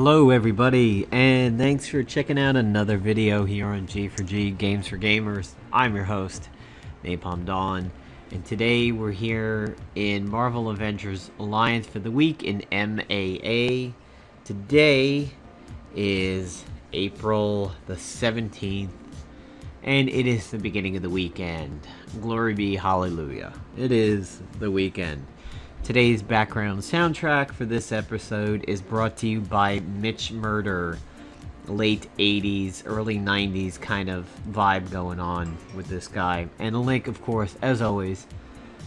Hello everybody, and thanks for checking out another video here on G4G Games for Gamers. I'm your host, Napalm Dawn, and today we're here in Marvel Avengers Alliance for the week in MAA. Today is April the 17th, and it is the beginning of the weekend. Glory be, hallelujah. It is the weekend. Today's background soundtrack for this episode is brought to you by Mitch Murder. Late 80s, early 90s kind of vibe going on with this guy. And a link, of course, as always,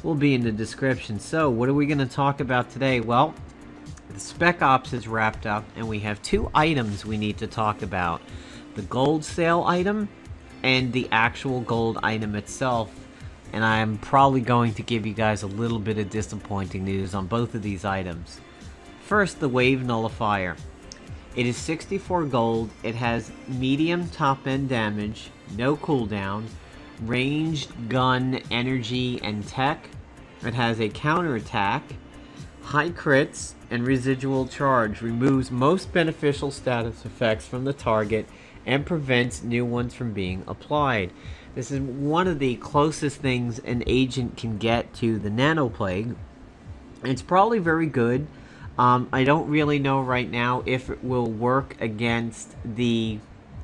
will be in the description. So, what are we going to talk about today? Well, the Spec Ops is wrapped up, and we have two items we need to talk about. The gold sale item and the actual gold item itself. And I'm probably going to give you guys a little bit of disappointing news on both of these items. First, the Wave Nullifier. It is 64 gold, it has medium top-end damage, no cooldown, ranged gun, energy, and tech. It has a counterattack, high crits, and residual charge. Removes most beneficial status effects from the target and prevents new ones from being applied. This is one of the closest things an agent can get to the nanoplague. It's probably very good. I don't really know right now if it will work against the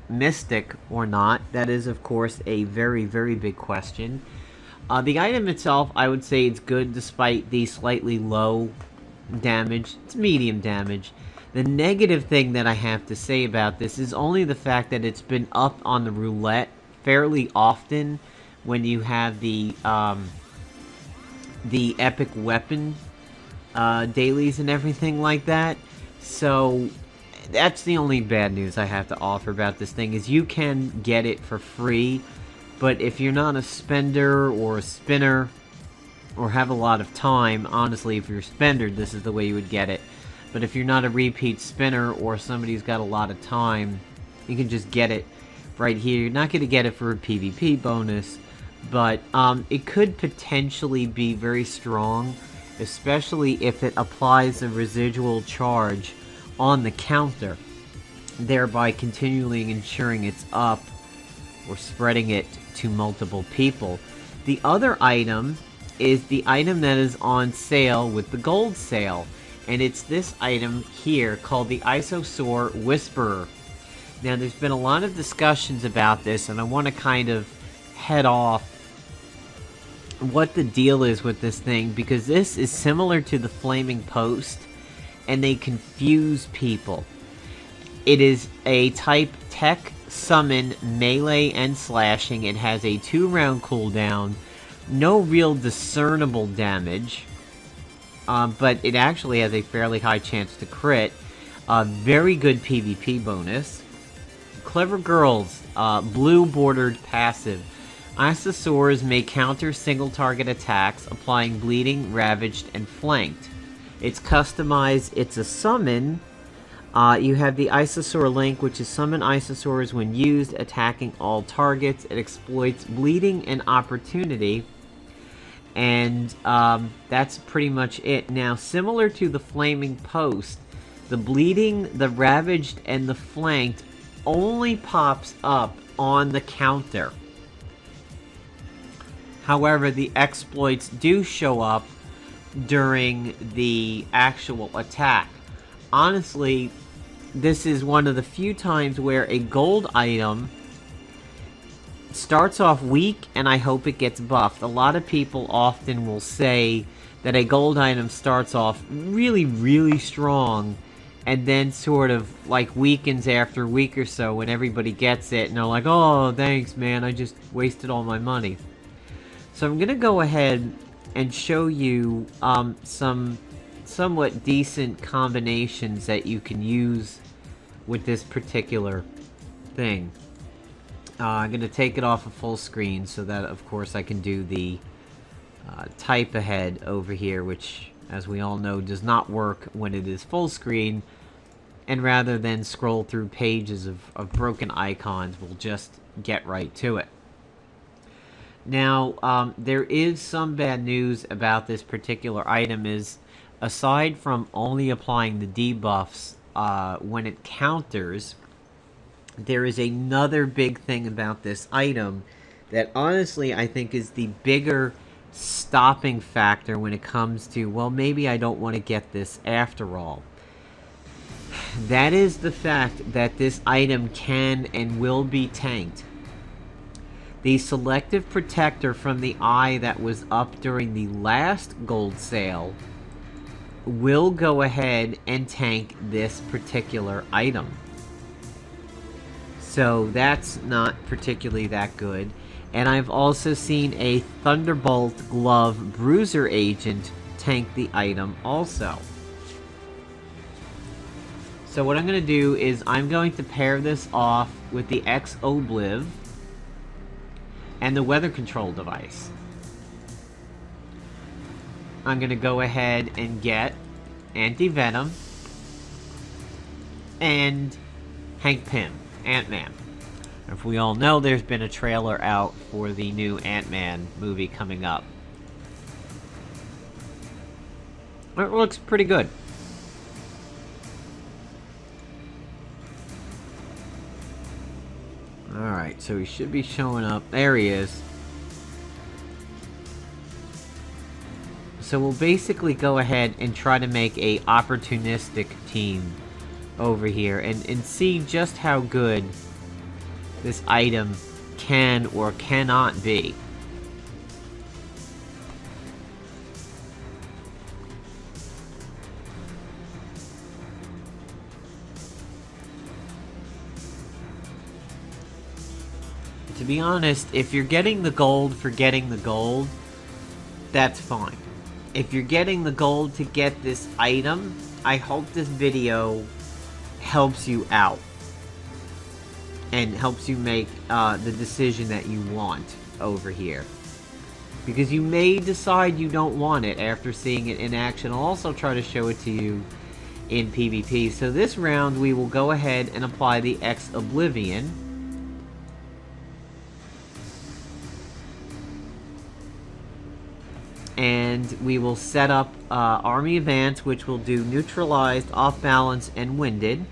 Mystic or not. That is, of course, a very, very big question. The item itself, I would say it's good despite the slightly low damage. It's medium damage. The negative thing that I have to say about this is only the fact that it's been up on the roulette fairly often when you have the epic weapon dailies and everything like that. So that's the only bad news I have to offer about this thing, is you can get it for free, but if you're not a spender or a spinner or have a lot of time, honestly, if you're a spender, this is the way you would get it. But if you're not a repeat spinner or somebody who's got a lot of time, you can just get it right here. You're not going to get it for a PvP bonus, but it could potentially be very strong, especially if it applies a residual charge on the counter, thereby continually ensuring it's up or spreading it to multiple people. The other item is the item that is on sale with the gold sale, and it's this item here called the Iso-Saur Whisperer. Now, there's been a lot of discussions about this, and I want to kind of head off what the deal is with this thing, because this is similar to the Flaming Post, and they confuse people. It is a type tech summon, melee, and slashing. It has a 2-round cooldown, no real discernible damage, but it actually has a fairly high chance to crit. Very good PvP bonus. Clever Girls, blue bordered passive. Iso-Saurs may counter single target attacks, applying bleeding, ravaged, and flanked. It's customized, it's a summon. You have the Iso-Saur link, which is summon Iso-Saurs when used, attacking all targets. It exploits bleeding and opportunity. And that's pretty much it. Now, similar to the Flaming Post, the bleeding, the ravaged, and the flanked only pops up on the counter. However, the exploits do show up during the actual attack. Honestly, this is one of the few times where a gold item starts off weak, and I hope it gets buffed. A lot of people often will say that a gold item starts off really, really strong, and then sort of like weakens after a week or so when everybody gets it, and they're like, oh, thanks, man, I just wasted all my money. So I'm going to go ahead and show you some somewhat decent combinations that you can use with this particular thing. I'm going to take it off of full screen so that, of course, I can do the type ahead over here, which, as we all know, does not work when it is full screen, and rather than scroll through pages of broken icons, we'll just get right to it. Now, there is some bad news about this particular item, is aside from only applying the debuffs when it counters, there is another big thing about this item that honestly I think is the bigger stopping factor when it comes to, well, maybe I don't want to get this after all. That is the fact that this item can and will be tanked. The selective protector from the eye that was up during the last gold sale will go ahead and tank this particular item. So that's not particularly that good. And I've also seen a Thunderbolt Glove Bruiser Agent tank the item also. So what I'm going to do is I'm going to pair this off with the X-Obliv and the weather control device. I'm going to go ahead and get Anti-Venom and Hank Pym, Ant-Man. If we all know, there's been a trailer out for the new Ant-Man movie coming up. It looks pretty good. Alright, so he should be showing up. There he is. So we'll basically go ahead and try to make a opportunistic team over here and see just how good this item can or cannot be. To be honest, if you're getting the gold for getting the gold, that's fine. If you're getting the gold to get this item, I hope this video helps you out and helps you make the decision that you want over here. Because you may decide you don't want it after seeing it in action. I'll also try to show it to you in PvP. So this round we will go ahead and apply the X-Oblivion. And we will set up Army Advance, which will do Neutralized, Off Balance, and Winded.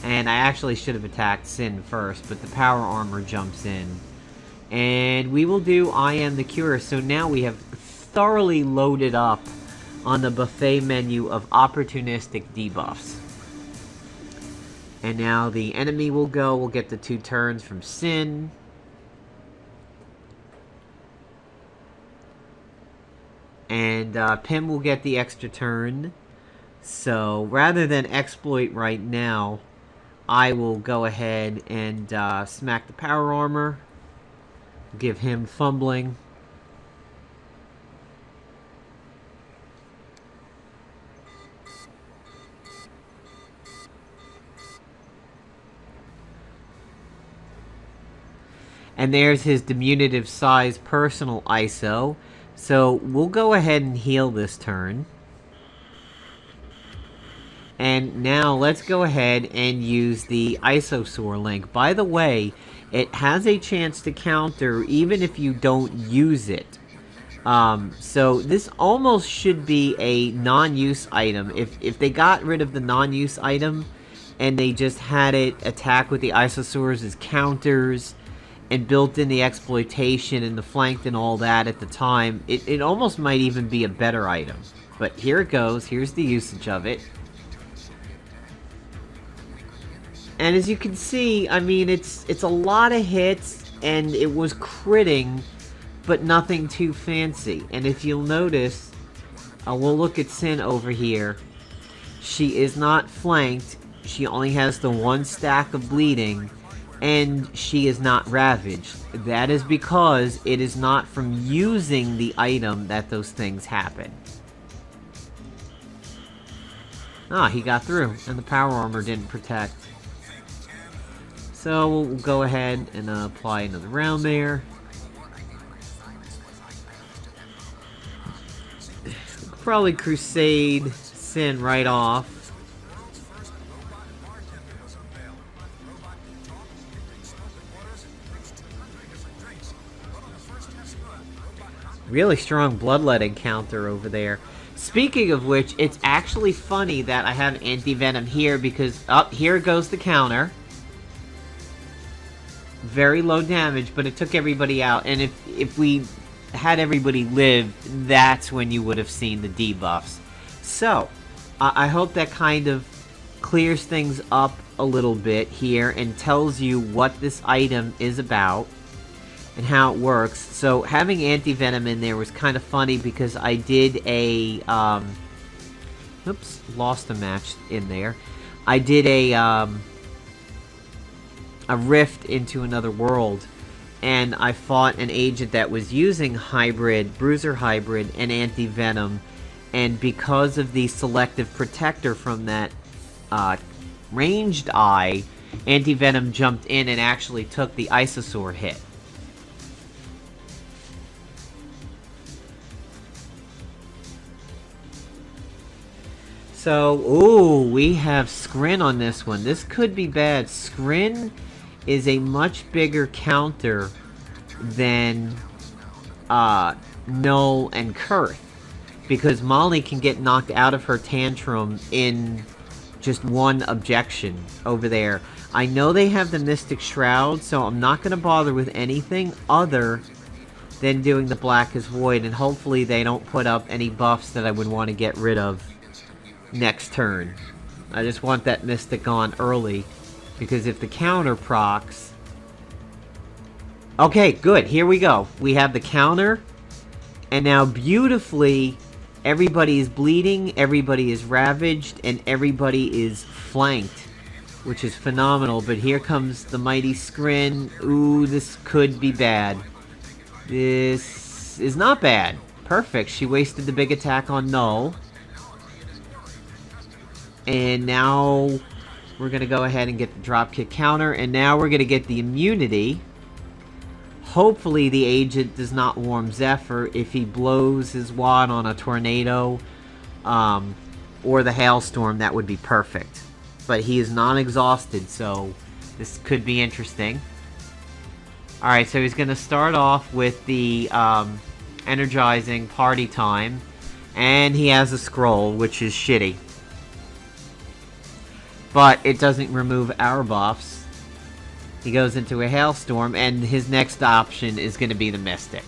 And I actually should have attacked Sin first, but the Power Armor jumps in. And we will do I Am the Cure. So now we have thoroughly loaded up on the buffet menu of opportunistic debuffs. And now the enemy will go. We'll get the 2 turns from Sin. And Pym will get the extra turn. So rather than exploit right now, I will go ahead and smack the Power Armor. Give him fumbling. And there's his diminutive size personal ISO. So we'll go ahead and heal this turn. And now let's go ahead and use the Iso-Saur link. By the way, it has a chance to counter even if you don't use it. So this almost should be a non-use item. If they got rid of the non-use item and they just had it attack with the Iso-Saurs as counters and built in the exploitation and the flanked and all that at the time, it almost might even be a better item. But here it goes. Here's the usage of it. And as you can see, I mean, it's a lot of hits, and it was critting, but nothing too fancy. And if you'll notice, we'll look at Sin over here. She is not flanked. She only has the 1 stack of bleeding, and she is not ravaged. That is because it is not from using the item that those things happen. Ah, he got through, and the Power Armor didn't protect. So we'll go ahead and apply another round there. Probably Crusade Sin right off. Really strong bloodletting counter over there. Speaking of which, it's actually funny that I have anti-venom here because, here goes the counter. Very low damage, but it took everybody out. And if we had everybody live, that's when you would have seen the debuffs. So, I hope that kind of clears things up a little bit here and tells you what this item is about and how it works. So having anti-venom in there was kind of funny because I did a oops, lost a match in there. I did a rift into another world, and I fought an agent that was using hybrid, bruiser hybrid, and anti-venom, and because of the selective protector from that ranged eye, anti-venom jumped in and actually took the Iso-Saur hit. So, ooh, we have Scrin on this one. This could be bad. Scrin is a much bigger counter than Null and Kurth, because Molly can get knocked out of her tantrum in just one objection over there. I know they have the Mystic Shroud, so I'm not going to bother with anything other than doing the Blackest Void, and hopefully they don't put up any buffs that I would want to get rid of next turn. I just want that Mystic on early, because if the counter procs... Okay, good, here we go. We have the counter, and now beautifully, everybody is bleeding, everybody is ravaged, and everybody is flanked, which is phenomenal. But here comes the mighty Scrin. Ooh, this could be bad. This is not bad. Perfect, she wasted the big attack on Null. And now we're going to go ahead and get the dropkick counter, and now we're going to get the immunity. Hopefully the agent does not warm Zephyr. If he blows his wad on a tornado or the hailstorm, that would be perfect. But he is non-exhausted, so this could be interesting. Alright, so he's going to start off with the energizing party time, and he has a scroll, which is shitty. But it doesn't remove our buffs. He goes into a hailstorm, and his next option is going to be the Mystic,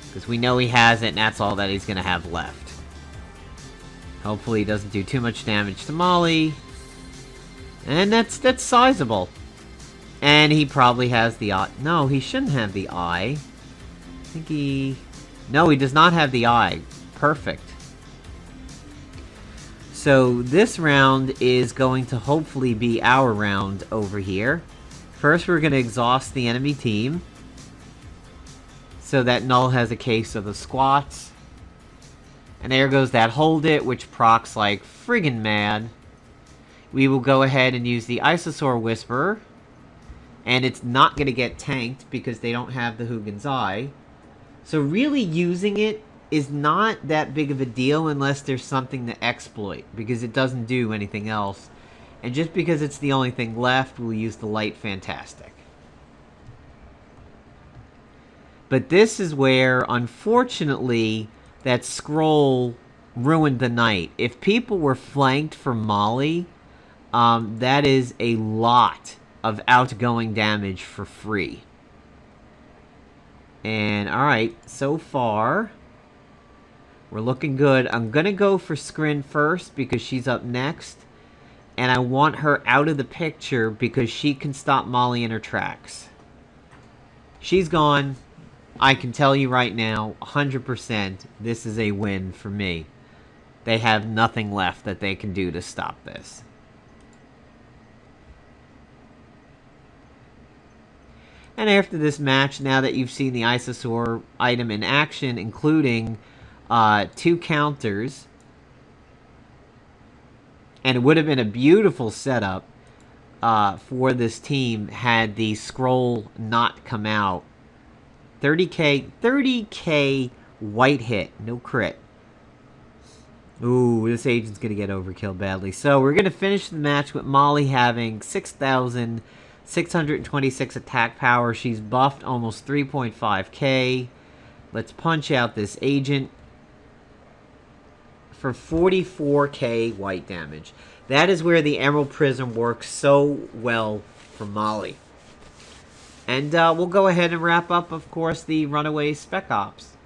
because we know he has it, and that's all that he's going to have left. Hopefully he doesn't do too much damage to Molly. And that's sizable. And he probably has the eye. No, he shouldn't have the eye. I think he... No, he does not have the eye. Perfect. So this round is going to hopefully be our round over here. First, we're going to exhaust the enemy team, so that Null has a case of the squats. And there goes that hold it, which procs like friggin' mad. We will go ahead and use the Iso-Saur Whisperer. And it's not going to get tanked because they don't have the Hugin's Eye. So really using it is not that big of a deal unless there's something to exploit, because it doesn't do anything else. And just because it's the only thing left, we'll use the Light Fantastic. But this is where, unfortunately, that scroll ruined the night. If people were flanked for Molly, that is a lot of outgoing damage for free. And, alright, so far, we're looking good. I'm going to go for Scrin first because she's up next. And I want her out of the picture because she can stop Molly in her tracks. She's gone. I can tell you right now, 100%, this is a win for me. They have nothing left that they can do to stop this. And after this match, now that you've seen the Iso-Saur item in action, including 2 counters, and it would have been a beautiful setup for this team had the scroll not come out. 30k white hit, no crit. Ooh, this agent's going to get overkill badly. So we're going to finish the match with Molly having 6,626 attack power. She's buffed almost 3.5k. Let's punch out this agent. for 44k white damage. That is where the Emerald Prism works so well for Molly. And we'll go ahead and wrap up, of course, the Runaways Spec Ops.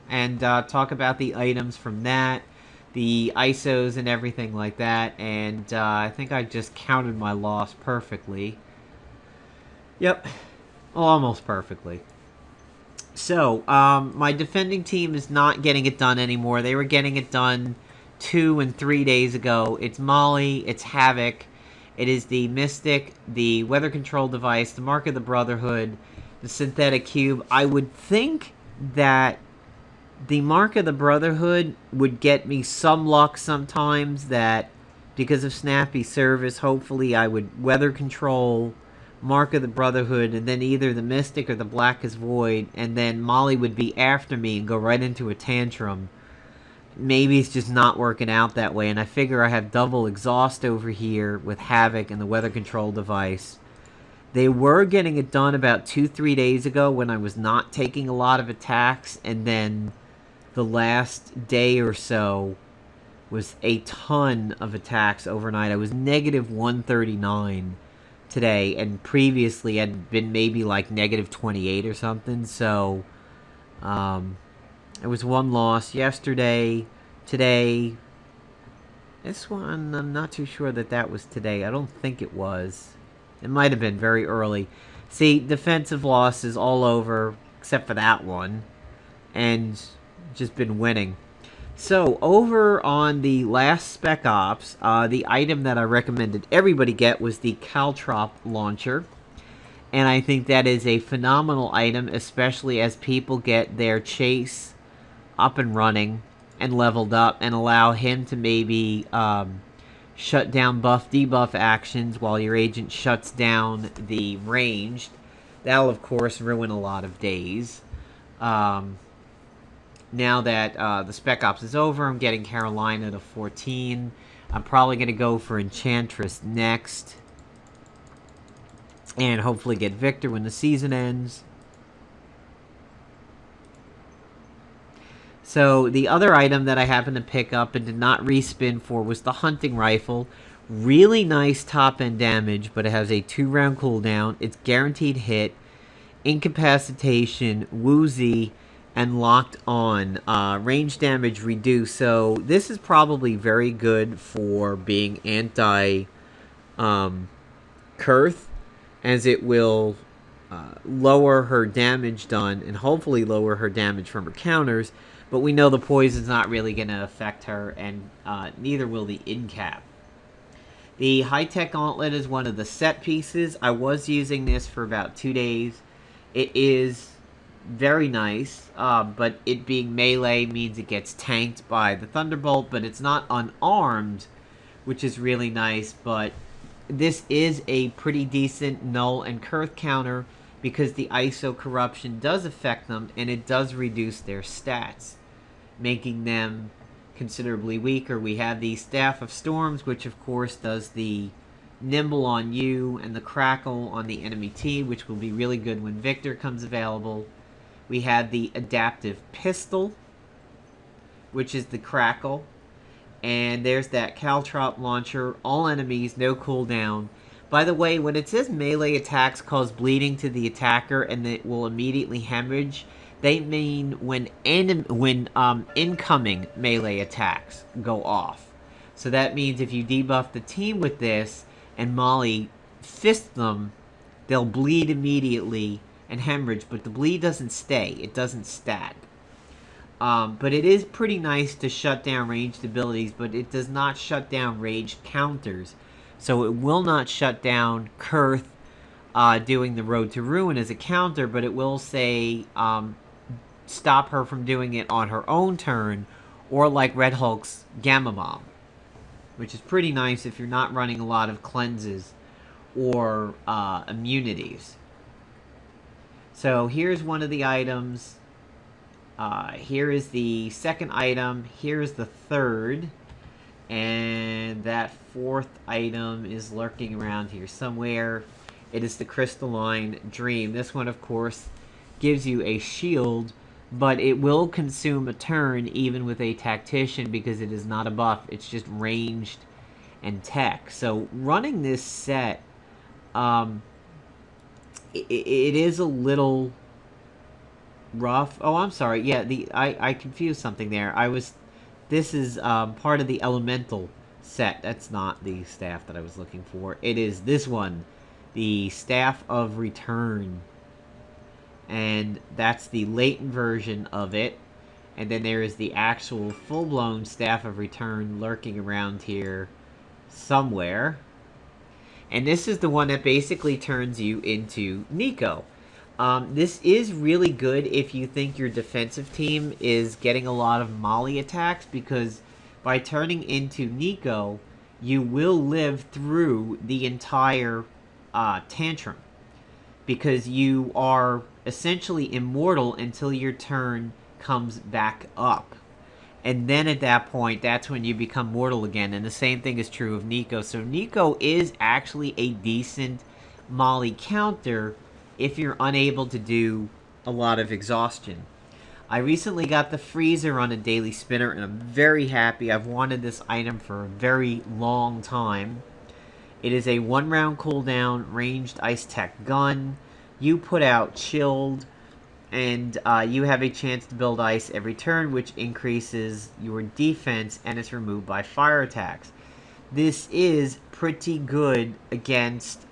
And talk about the items from that, the ISOs and everything like that. And I think I just counted my loss perfectly. Yep, almost perfectly. So, my defending team is not getting it done anymore. They were getting it done 2 and 3 days ago. It's Molly, it's Havoc, it is the Mystic, the Weather Control Device, the Mark of the Brotherhood, the Synthetic Cube. I would think that the Mark of the Brotherhood would get me some luck sometimes, that because of Snappy Service, hopefully I would Weather Control, Mark of the Brotherhood, and then either the Mystic or the Blackest Void, and then Molly would be after me and go right into a tantrum. Maybe it's just not working out that way, and I figure I have double exhaust over here with Havoc and the Weather Control Device. They were getting it done about 2-3 days ago when I was not taking a lot of attacks, and then the last day or so was a ton of attacks overnight. I was negative 139 today, and previously had been maybe like negative 28 or something, so it was one loss yesterday, today. This one, I'm not too sure that was today. I don't think it was. It might have been very early. See, defensive losses all over, except for that one, and just been winning. So, over on the last Spec Ops, the item that I recommended everybody get was the Caltrop Launcher. And I think that is a phenomenal item, especially as people get their chase up and running and leveled up, and allow him to maybe shut down buff debuff actions while your agent shuts down the ranged. That'll, of course, ruin a lot of days. Now that the Spec Ops is over, I'm getting Carolina to 14. I'm probably going to go for Enchantress next. And hopefully get Victor when the season ends. So the other item that I happened to pick up and did not respin for was the Hunting Rifle. Really nice top-end damage, but it has a 2-round cooldown. It's guaranteed hit, incapacitation, woozy, and locked on. Range damage reduced. So this is probably very good for being anti Kurth, as it will lower her damage done and hopefully lower her damage from her counters. But we know the poison's not really going to affect her, and neither will the incap. The high-tech gauntlet is one of the set pieces. I was using this for about 2 days. It is very nice, but it being melee means it gets tanked by the Thunderbolt, but it's not unarmed, which is really nice. But this is a pretty decent null and Kurth counter, because the ISO corruption does affect them, and it does reduce their stats, making them considerably weaker. We have the Staff of Storms, which of course does the Nimble on you and the Crackle on the enemy team, which will be really good when Victor comes available. We have the Adaptive Pistol, which is the Crackle. And there's that Caltrop Launcher. All enemies, no cooldown. By the way, when it says melee attacks cause bleeding to the attacker and it will immediately hemorrhage, they mean when incoming melee attacks go off. So that means if you debuff the team with this and Molly fists them, they'll bleed immediately and hemorrhage, but the bleed doesn't stay. It doesn't stat. But it is pretty nice to shut down ranged abilities, but it does not shut down ranged counters. So it will not shut down Kurth doing the Road to Ruin as a counter, but it will say stop her from doing it on her own turn, or like Red Hulk's Gamma Bomb, which is pretty nice if you're not running a lot of cleanses or immunities. So here's one of the items. Here is the second item. Here's the third. And that fourth item is lurking around here somewhere. It is the Crystalline Dream. This one, of course, gives you a shield but it will consume a turn even with a tactician because it is not a buff. It's just ranged and tech. So running this set, it is a little rough. Oh, I'm sorry. Yeah, I confused something there. This is part of the elemental set. That's not the staff that I was looking for. It is this one, the Staff of Return. And that's the latent version of it. And then there is the actual full-blown Staff of Return lurking around here somewhere. And this is the one that basically turns you into Nico. This is really good if you think your defensive team is getting a lot of molly attacks, because by turning into Nico, you will live through the entire tantrum. Because you are essentially immortal until your turn comes back up. And then at that point, that's when you become mortal again. And the same thing is true of Nico. So Nico is actually a decent molly counter if you're unable to do a lot of exhaustion. I recently got the freezer on a daily spinner, and I'm very happy. I've wanted this item for a very long time. It is a 1-round cooldown ranged ice tech gun. You put out chilled, and you have a chance to build ice every turn, which increases your defense, and it's removed by fire attacks. This is pretty good against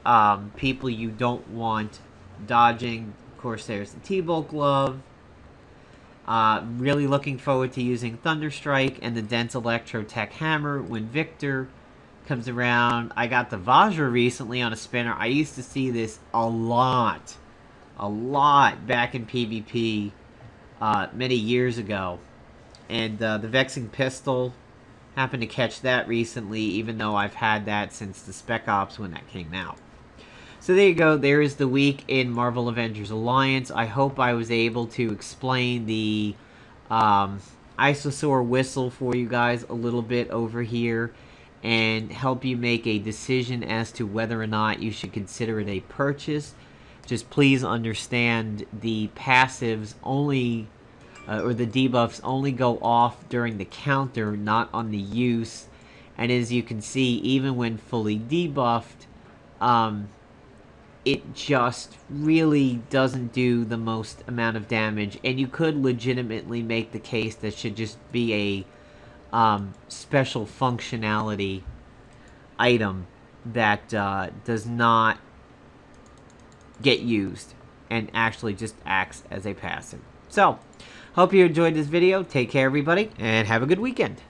people you don't want dodging. Of course, there's the T-Bolt glove. Really looking forward to using Thunderstrike and the Dense Electro Tech Hammer when Victor comes around. I got the Vajra recently on a spinner. I used to see this a lot back in PvP many years ago. And the Vexing Pistol, happened to catch that recently, even though I've had that since the Spec Ops when that came out. So there you go. There is the week in Marvel Avengers Alliance. I hope I was able to explain the Iso-Saur whistle for you guys a little bit over here and help you make a decision as to whether or not you should consider it a purchase. Just please understand the passives only, or the debuffs only go off during the counter, not on the use. And as you can see, even when fully debuffed, it just really doesn't do the most amount of damage. And you could legitimately make the case that should just be a special functionality item that does not get used and actually just acts as a passive. So, hope you enjoyed this video. Take care, everybody, and have a good weekend.